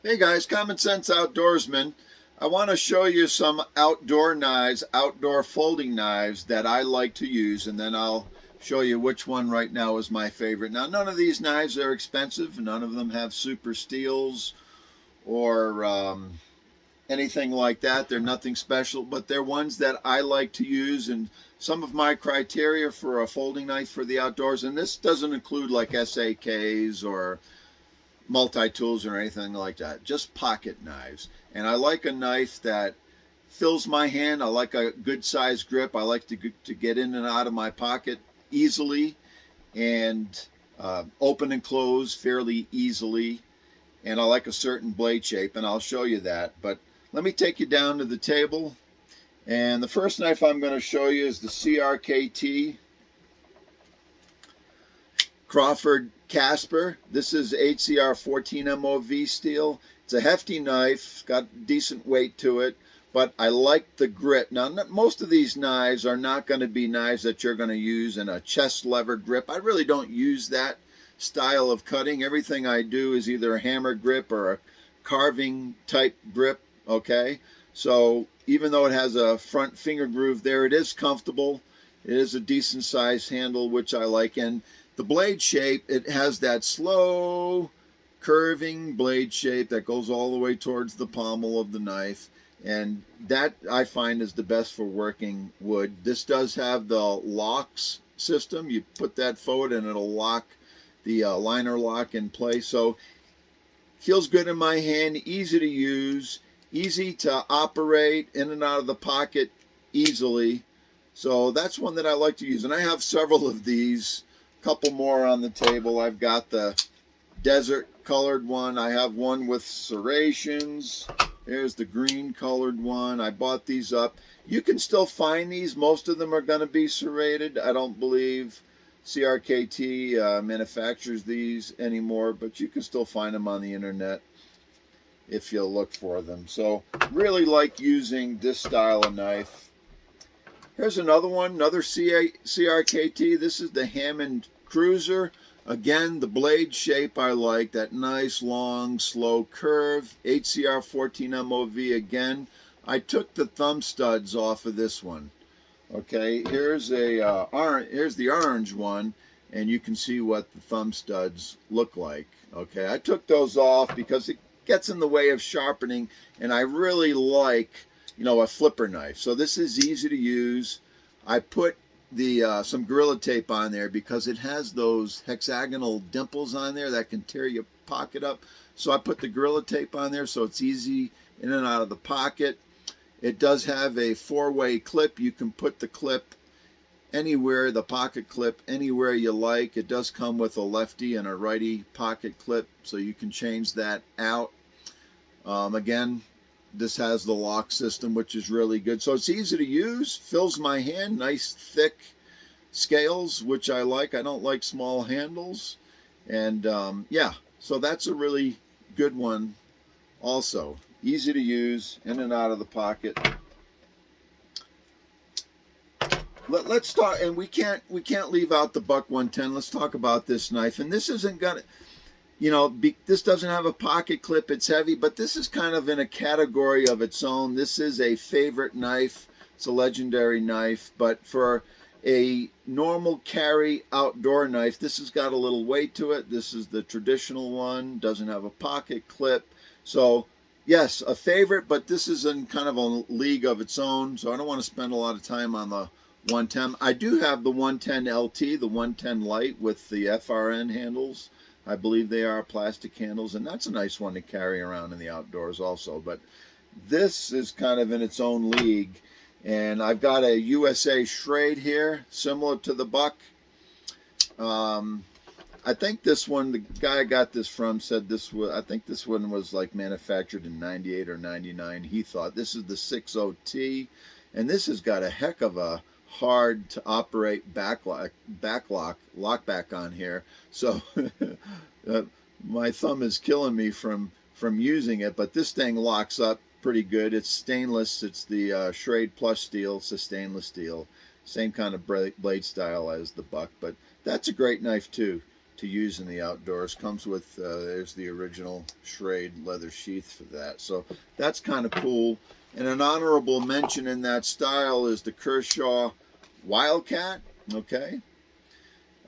Hey guys, Common Sense Outdoorsman. I want to show you some outdoor knives, outdoor folding knives that I like to use, and then I'll show you which one right now is my favorite. Now, none of these knives are expensive. None of them have super steels or anything like that. They're nothing special, but they're ones that I like to use, and some of my criteria for a folding knife for the outdoors, and this doesn't include like SAKs or multi-tools or anything like that, just pocket knives. And I like a knife that fills my hand. I like a good size grip. I like to get in and out of my pocket easily and open and close fairly easily. And I like a certain blade shape, and I'll show you that. But let me take you down to the table. And the first knife I'm going to show you is the CRKT Crawford Casper. This is HCR 14 MOV steel. It's a hefty knife, got decent weight to it, but I like the grip. Now, most of these knives are not going to be knives that you're going to use in a chest lever grip. I really don't use that style of cutting. Everything I do is either a hammer grip or a carving type grip, okay? So even though it has a front finger groove there, it is comfortable. It is a decent sized handle, which I like. And the blade shape, it has that slow curving blade shape that goes all the way towards the pommel of the knife, and that I find is the best for working wood. This does have the locks system. You put that forward and it'll lock the liner lock in place. So feels good in my hand, easy to use, easy to operate in and out of the pocket easily. So that's one that I like to use, and I have several of these. Couple more on the table. I've got the desert colored one. I have one with serrations. There's the green colored one. I bought these up. You can still find these. Most of them are going to be serrated. I don't believe CRKT manufactures these anymore, but you can still find them on the internet if you look for them. So really like using this style of knife. Here's another one, another CRKT. This is the Hammond Cruiser. Again, the blade shape I like, that nice, long, slow curve. HCR 14 MOV again. I took the thumb studs off of this one. Okay, here's the orange one, and you can see what the thumb studs look like. Okay, I took those off because it gets in the way of sharpening, and I really like a flipper knife. So this is easy to use. I put the some Gorilla Tape on there because it has those hexagonal dimples on there that can tear your pocket up. So I put the Gorilla Tape on there so it's easy in and out of the pocket. It does have a 4-way clip. You can put the clip anywhere, the pocket clip anywhere you like. It does come with a lefty and a righty pocket clip, so you can change that out. Again, this has the lock system, which is really good. So it's easy to use, fills my hand, nice thick scales, which I like. I don't like small handles. And yeah, so that's a really good one also. Easy to use, in and out of the pocket. Let's start, and we can't leave out the Buck 110. Let's talk about this knife. And this isn't gonna, this doesn't have a pocket clip. It's heavy, but this is kind of in a category of its own. This is a favorite knife. It's a legendary knife, but for a normal carry outdoor knife, this has got a little weight to it. This is the traditional one, doesn't have a pocket clip. So yes, a favorite, but this is in kind of a league of its own, so I don't want to spend a lot of time on the 110. I do have the 110 LT, the 110 Lite with the FRN handles. I believe they are plastic handles, and that's a nice one to carry around in the outdoors also. But this is kind of in its own league. And I've got a USA Schrade here, similar to the Buck. I think this one, the guy I got this from said this was, I think this one was like manufactured in 98 or 99. He thought this is the 60T, and this has got a heck of a hard to operate lockback on here. So my thumb is killing me from using it, but this thing locks up pretty good. It's stainless. It's the Schrade Plus steel. It's a stainless steel. Same kind of blade style as the Buck, but that's a great knife too. to use in the outdoors. Comes with, there's the original Schrade leather sheath for that. So that's kind of cool. And an honorable mention in that style is the Kershaw Wildcat. Okay.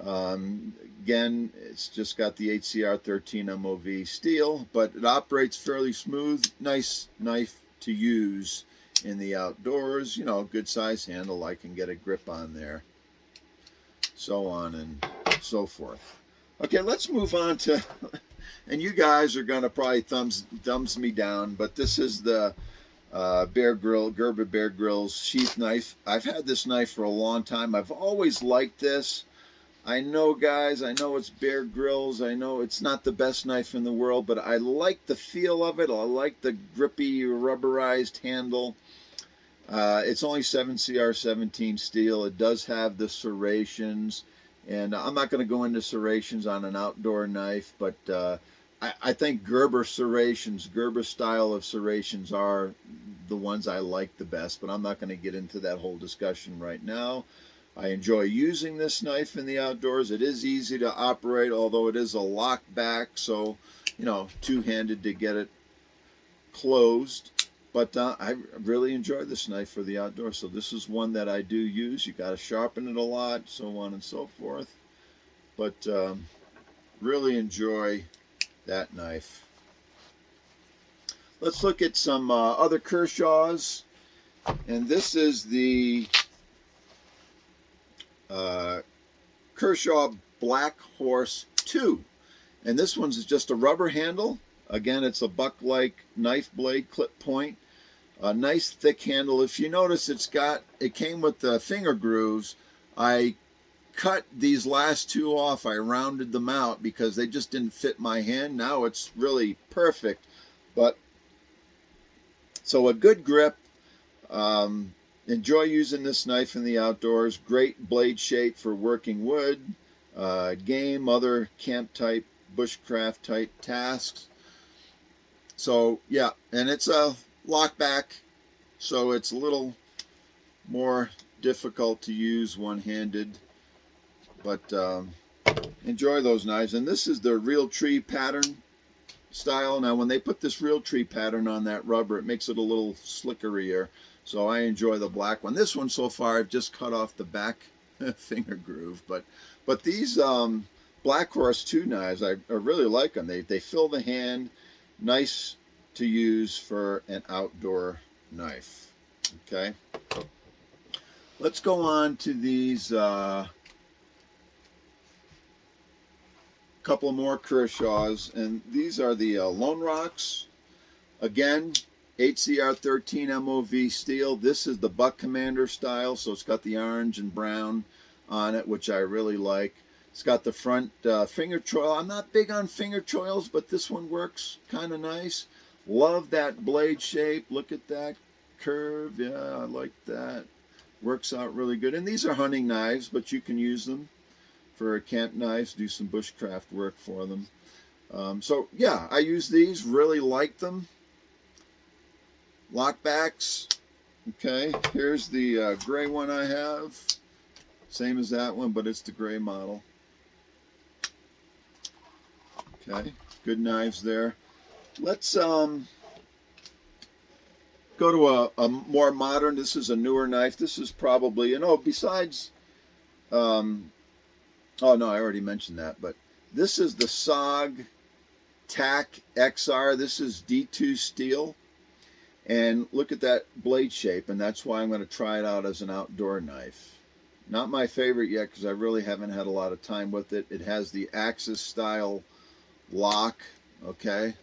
Again, it's just got the HCR 13 MOV steel, but it operates fairly smooth. Nice knife to use in the outdoors. You know, good size handle. I can get a grip on there. So on and so forth. Okay, let's move on to, and you guys are going to probably thumbs me down, but this is the Gerber Bear Grylls sheath knife. I've had this knife for a long time. I've always liked this. I know, guys, I know it's Bear Grylls. I know it's not the best knife in the world, but I like the feel of it. I like the grippy, rubberized handle. It's only 7CR17 steel. It does have the serrations, and I'm not going to go into serrations on an outdoor knife, but I think Gerber serrations, Gerber style of serrations are the ones I like the best, but I'm not going to get into that whole discussion right now. I enjoy using this knife in the outdoors. It is easy to operate, although it is a lock back, so, you know, two-handed to get it closed. But I really enjoy this knife for the outdoors. So this is one that I do use. You got to sharpen it a lot, so on and so forth. But really enjoy that knife. Let's look at some other Kershaws. And this is the Kershaw Black Horse 2. And this one's just a rubber handle. Again, it's a buck-like knife blade clip point. A nice thick handle. If you notice, it came with the finger grooves. I cut these last two off. I rounded them out because they just didn't fit my hand. Now it's really perfect. But so a good grip. Enjoy using this knife in the outdoors. Great blade shape for working wood, game, other camp type, bushcraft type tasks. So yeah, and it's a lock back, so it's a little more difficult to use one-handed, but enjoy those knives. And this is the real tree pattern style. Now when they put this real tree pattern on that rubber, it makes it a little slickerier, so I enjoy the black one. This one so far I've just cut off the back finger groove, but these Black Horse 2 knives, I really like them. They fill the hand. Nice to use for an outdoor knife. Okay, let's go on to these couple more Kershaws, and these are the Lone Rocks. Again, HCR 13 MOV steel. This is the Buck Commander style, so it's got the orange and brown on it, which I really like. It's got the front finger choil. I'm not big on finger choils, but this one works kind of nice. Love that blade shape. Look at that curve. Yeah, I like that. Works out really good. And these are hunting knives, but you can use them for camp knives, do some bushcraft work for them. So yeah, I use these, really like them. Lockbacks. Okay, here's the gray one I have. Same as that one, but it's the gray model. Okay, good knives there. Let's go to a more modern. This is a newer knife. This is probably, you know, besides, oh no, I already mentioned that, but this is the SOG TAC XR. This is D2 steel. And look at that blade shape, and that's why I'm going to try it out as an outdoor knife. Not my favorite yet because I really haven't had a lot of time with it. It has the Axis style lock, okay?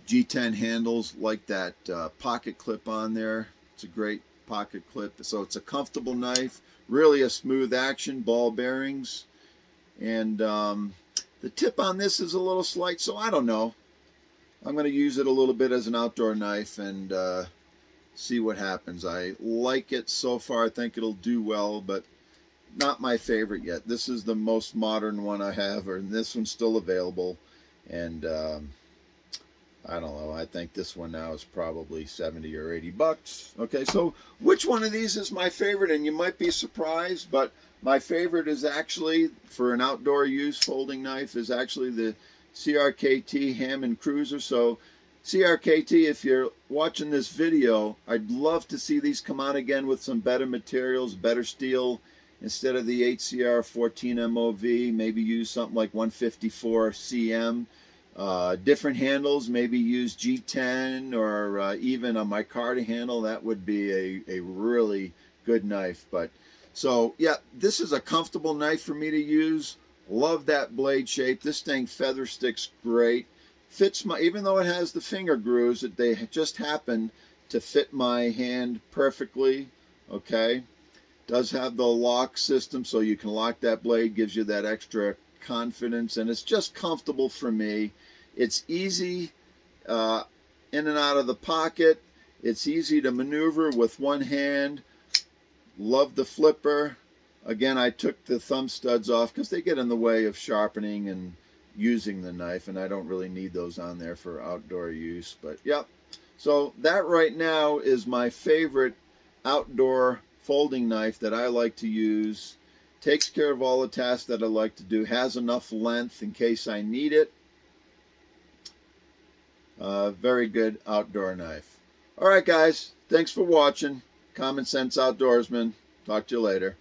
G10 handles, like that pocket clip on there. It's a great pocket clip. So it's a comfortable knife, really a smooth action, ball bearings. And the tip on this is a little slight, so I don't know. I'm going to use it a little bit as an outdoor knife and see what happens. I like it so far. I think it'll do well, but not my favorite yet. This is the most modern one I have, and this one's still available. And I don't know, I think this one now is probably 70 or 80 bucks. Okay, so which one of these is my favorite? And you might be surprised, but my favorite is actually, for an outdoor use folding knife, is actually the CRKT Hammond Cruiser. So CRKT, if you're watching this video, I'd love to see these come out again with some better materials, better steel. Instead of the HCR 14 MOV, maybe use something like 154 CM. Different handles, maybe use G10 or even a micarta handle. That would be a really good knife. But so yeah, this is a comfortable knife for me to use. Love that blade shape. This thing feather sticks great. Fits my, even though it has the finger grooves, they just happen to fit my hand perfectly. Okay, does have the lock system, so you can lock that blade, gives you that extra confidence, and it's just comfortable for me. It's easy in and out of the pocket. It's easy to maneuver with one hand. Love the flipper. Again, I took the thumb studs off because they get in the way of sharpening and using the knife, and I don't really need those on there for outdoor use. But yep, so that right now is my favorite outdoor folding knife that I like to use. Takes care of all the tasks that I like to do, has enough length in case I need it. Very good outdoor knife. All right, guys, thanks for watching. Common Sense Outdoorsman. Talk to you later.